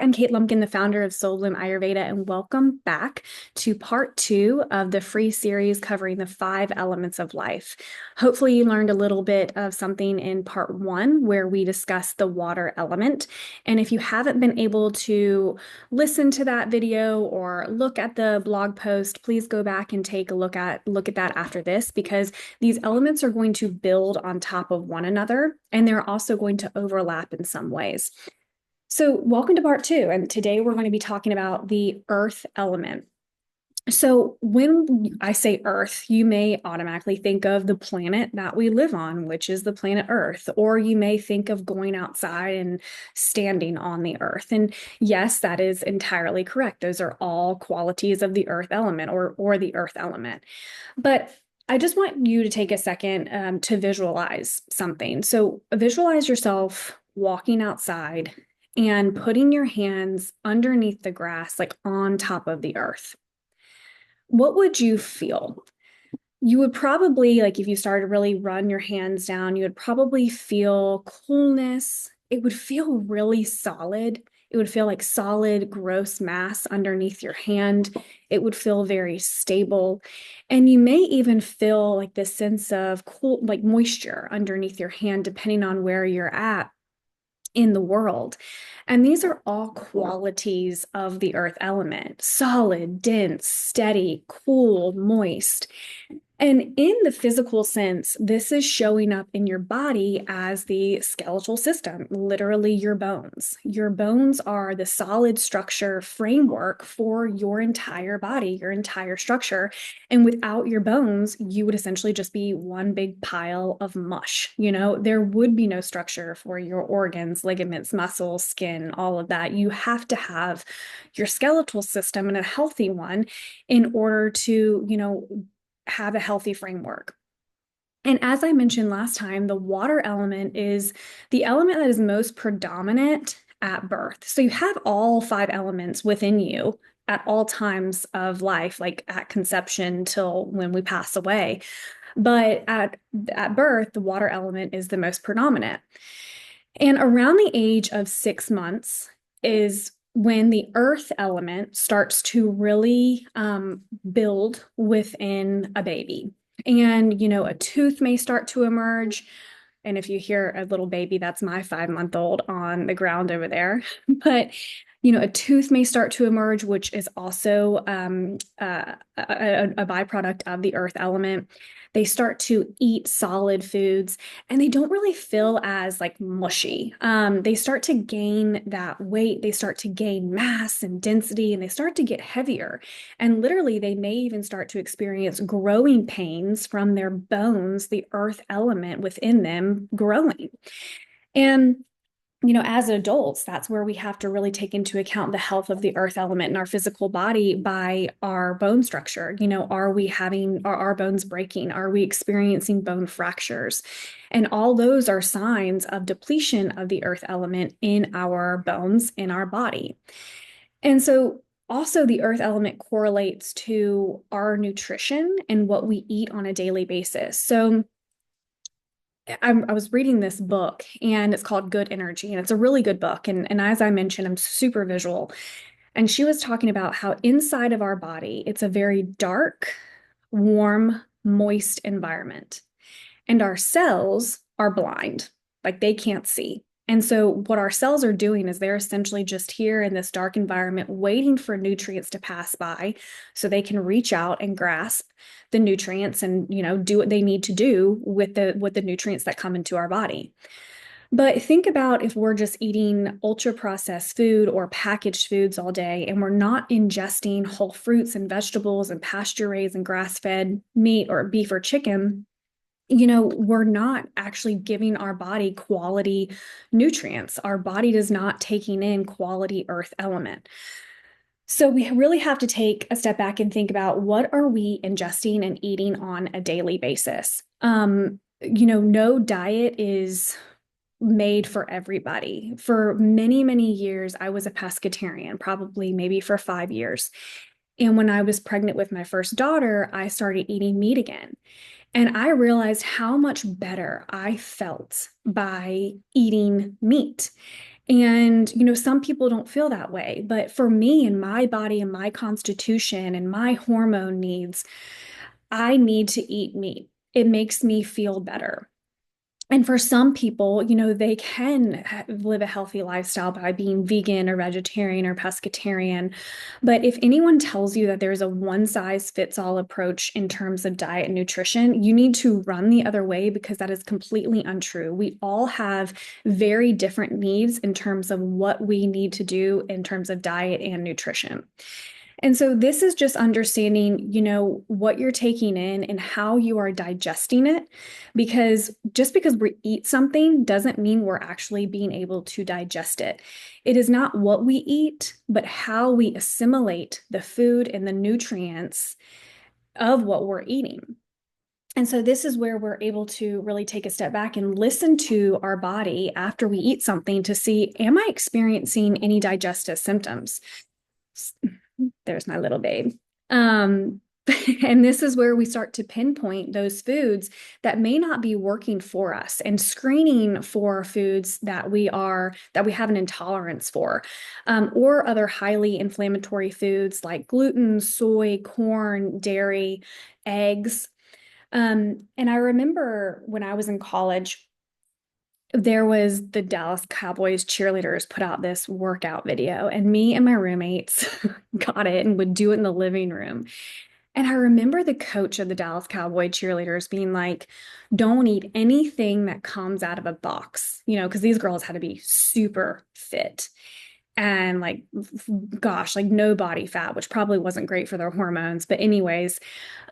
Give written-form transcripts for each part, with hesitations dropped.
I'm Kate Lumpkin, the founder of Bloom Ayurveda, and welcome back to part 2 of the free series covering the 5 elements of life. Hopefully, you learned a little bit of something in part 1 where we discussed the water element. And if you haven't been able to listen to that video or look at the blog post, please go back and take a look at that after this, because these elements are going to build on top of one another, and they're also going to overlap in some ways. So, welcome to part 2, and today we're going to be talking about the earth element. So, when I say earth, you may automatically think of the planet that we live on, which is the planet Earth, or you may think of going outside and standing on the earth. And yes, that is entirely correct. Those are all qualities of the earth element or the earth element. But I just want you to take a second to visualize something. So, visualize yourself walking outside and putting your hands underneath the grass, like on top of the earth. What would you feel? You would probably, like if you started to really run your hands down, you would probably feel coolness. It would feel really solid. It would feel like solid, gross mass underneath your hand. It would feel very stable. And you may even feel like this sense of cool, like moisture underneath your hand, depending on where you're at in the world. And these are all qualities of the earth element: solid, dense, steady, cool, moist. And in the physical sense, this is showing up in your body as the skeletal system, literally your bones. Your bones are the solid structure framework for your entire body, your entire structure. And without your bones, you would essentially just be one big pile of mush. There would be no structure for your organs, ligaments, muscles, skin, all of that. You have to have your skeletal system and a healthy one in order to, have a healthy framework. And as I mentioned last time, the water element is the element that is most predominant at birth. So you have all 5 elements within you at all times of life, like at conception till when we pass away. But at birth, the water element is the most predominant. And around the age of 6 months is when the earth element starts to really build within a baby. And, a tooth may start to emerge. And if you hear a little baby, that's my 5-month-old on the ground over there. But, a tooth may start to emerge, which is also a byproduct of the earth element. They start to eat solid foods, and they don't really feel as like mushy. They start to gain that weight. They start to gain mass and density, and they start to get heavier. And literally, they may even start to experience growing pains from their bones, the earth element within them growing. And as adults, that's where we have to really take into account the health of the earth element in our physical body by our bone structure. Are our bones breaking? Are we experiencing bone fractures? And all those are signs of depletion of the earth element in our bones, in our body. And so also the earth element correlates to our nutrition and what we eat on a daily basis. So I was reading this book, and it's called Good Energy, and it's a really good book. And as I mentioned, I'm super visual. And she was talking about how inside of our body, it's a very dark, warm, moist environment. And our cells are blind, like they can't see. And so what our cells are doing is they're essentially just here in this dark environment waiting for nutrients to pass by so they can reach out and grasp the nutrients and, do what they need to do with the nutrients that come into our body. But think about if we're just eating ultra processed food or packaged foods all day, and we're not ingesting whole fruits and vegetables and pasture raised and grass fed meat or beef or chicken. We're not actually giving our body quality nutrients. Our body is not taking in quality earth element. So we really have to take a step back and think about, what are we ingesting and eating on a daily basis? No diet is made for everybody. For many, many years, I was a pescatarian, probably maybe for 5 years. And when I was pregnant with my first daughter, I started eating meat again. And I realized how much better I felt by eating meat. And, some people don't feel that way. But for me and my body and my constitution and my hormone needs, I need to eat meat. It makes me feel better. And for some people, they can live a healthy lifestyle by being vegan or vegetarian or pescatarian. But if anyone tells you that there's a one size fits all approach in terms of diet and nutrition, you need to run the other way because that is completely untrue. We all have very different needs in terms of what we need to do in terms of diet and nutrition. And so this is just understanding, what you're taking in and how you are digesting it. Because just because we eat something doesn't mean we're actually being able to digest it. It is not what we eat, but how we assimilate the food and the nutrients of what we're eating. And so this is where we're able to really take a step back and listen to our body after we eat something to see, am I experiencing any digestive symptoms? There's my little babe. Um, and this is where we start to pinpoint those foods that may not be working for us and screening for foods that we have an intolerance for, or other highly inflammatory foods like gluten, soy, corn, dairy, eggs. And I remember when I was in college, there was the Dallas Cowboys cheerleaders put out this workout video, and me and my roommates got it and would do it in the living room. And I remember the coach of the Dallas Cowboy cheerleaders being like, don't eat anything that comes out of a box, because these girls had to be super fit and like, gosh, like no body fat, which probably wasn't great for their hormones. But anyways,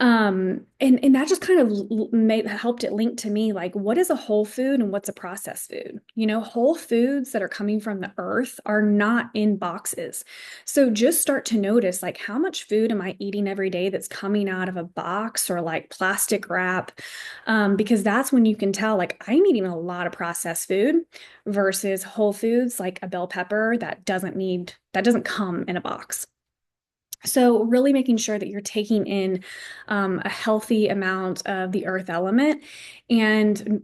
and that just kind of helped it link to me, like, what is a whole food and what's a processed food? Whole foods that are coming from the earth are not in boxes. So just start to notice, like, how much food am I eating every day that's coming out of a box or like plastic wrap? Because that's when you can tell, like, I'm eating a lot of processed food versus whole foods like a bell pepper that doesn't come in a box. So really making sure that you're taking in a healthy amount of the earth element and,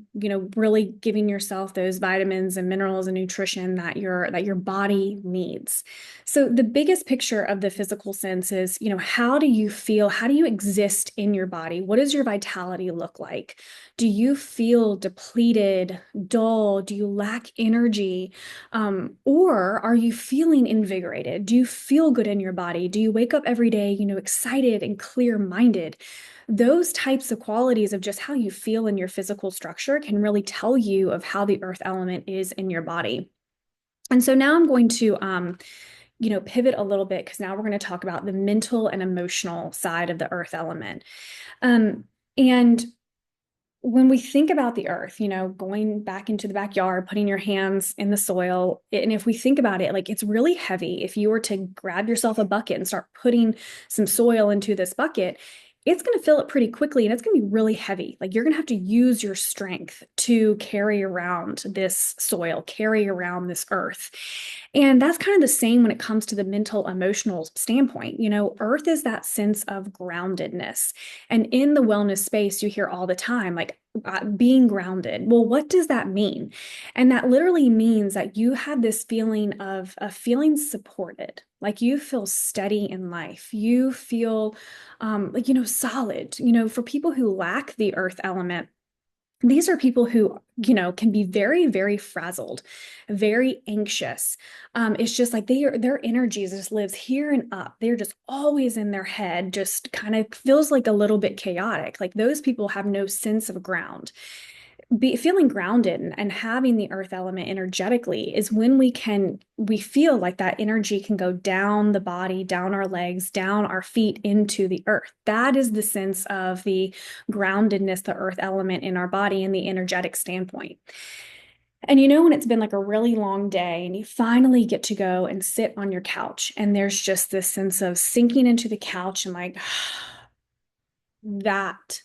really giving yourself those vitamins and minerals and nutrition that your body needs. So the biggest picture of the physical sense is, how do you feel? How do you exist in your body? What does your vitality look like? Do you feel depleted, dull? Do you lack energy? Or are you feeling invigorated? Do you feel good in your body? Do you wake up every day, excited and clear-minded? Those types of qualities of just how you feel in your physical structure can really tell you of how the earth element is in your body. And so now I'm going to, pivot a little bit because now we're going to talk about the mental and emotional side of the earth element. And when we think about the earth, going back into the backyard, putting your hands in the soil, and if we think about it, like, it's really heavy. If you were to grab yourself a bucket and start putting some soil into this bucket, it's going to fill it pretty quickly and it's going to be really heavy. Like, you're going to have to use your strength to carry around this soil, carry around this earth. And that's kind of the same when it comes to the mental, emotional standpoint. Earth is that sense of groundedness. And in the wellness space, you hear all the time, like, being grounded. Well, what does that mean? And that literally means that you have this feeling of feeling supported, like you feel steady in life. You feel like, solid. For people who lack the earth element, these are people who, can be very, very frazzled, very anxious. It's just like their energy just lives here and up. They're just always in their head, just kind of feels like a little bit chaotic. Like, those people have no sense of ground. Feeling grounded and having the earth element energetically is when we feel like that energy can go down the body, down our legs, down our feet into the earth. That is the sense of the groundedness, the earth element in our body and the energetic standpoint. And when it's been like a really long day and you finally get to go and sit on your couch and there's just this sense of sinking into the couch and like, that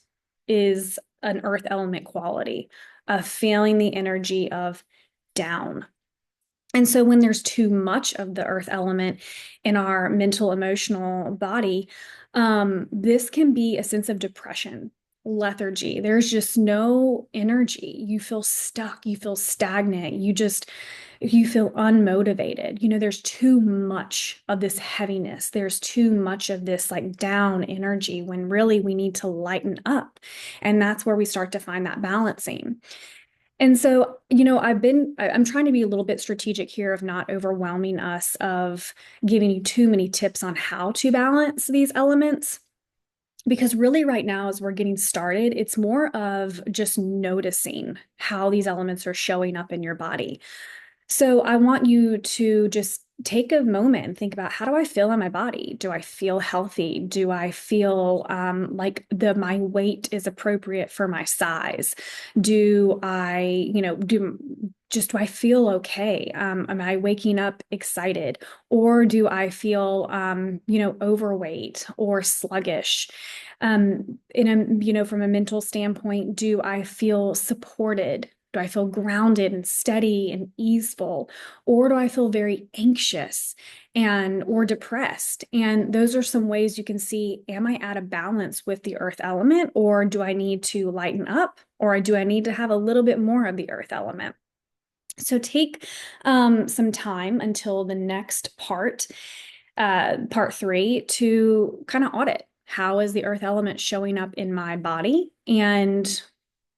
is an earth element quality of feeling the energy of down. And so when there's too much of the earth element in our mental, emotional body, this can be a sense of depression lethargy. There's just no energy. You feel stuck. You feel stagnant. You feel unmotivated. There's too much of this heaviness. There's too much of this like down energy when really we need to lighten up. And that's where we start to find that balancing. And so, I'm trying to be a little bit strategic here of not overwhelming us, of giving you too many tips on how to balance these elements. Because really, right now, as we're getting started, it's more of just noticing how these elements are showing up in your body. So I want you to just take a moment and think about, how do I feel in my body? Do I feel healthy? Do I feel like my weight is appropriate for my size? Do I, do I feel okay? Am I waking up excited? Or do I feel, overweight or sluggish? From a mental standpoint, do I feel supported? Do I feel grounded and steady and easeful? Or do I feel very anxious or depressed? And those are some ways you can see, am I out of balance with the earth element, or do I need to lighten up, or do I need to have a little bit more of the earth element? So take some time until the next part 3, to kind of audit, how is the earth element showing up in my body? And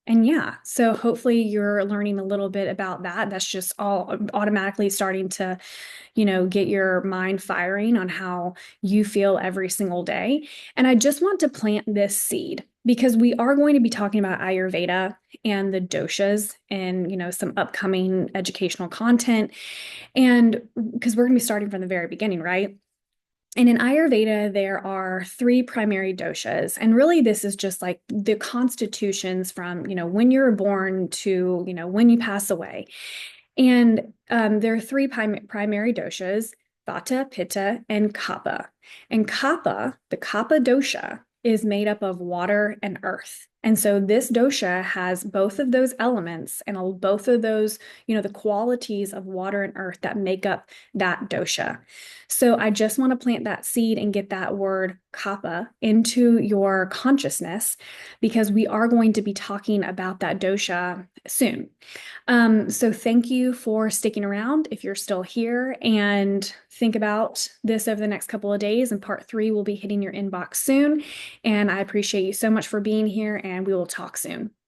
yeah, so hopefully you're learning a little bit about that. That's just all automatically starting to, get your mind firing on how you feel every single day. And I just want to plant this seed because we are going to be talking about Ayurveda and the doshas and, some upcoming educational content. And because we're going to be starting from the very beginning, right? And in Ayurveda, there are 3 primary doshas. And really, this is just like the constitutions from, when you're born to, when you pass away. And there are 3 primary doshas: Vata, Pitta, and Kapha. And Kapha, the Kapha dosha, is made up of water and earth. And so this dosha has both of those elements and both of those, the qualities of water and earth that make up that dosha. So I just want to plant that seed and get that word kapha into your consciousness, because we are going to be talking about that dosha soon. So thank you for sticking around if you're still here, and think about this over the next couple of days, and part 3 will be hitting your inbox soon. And I appreciate you so much for being here, and we will talk soon.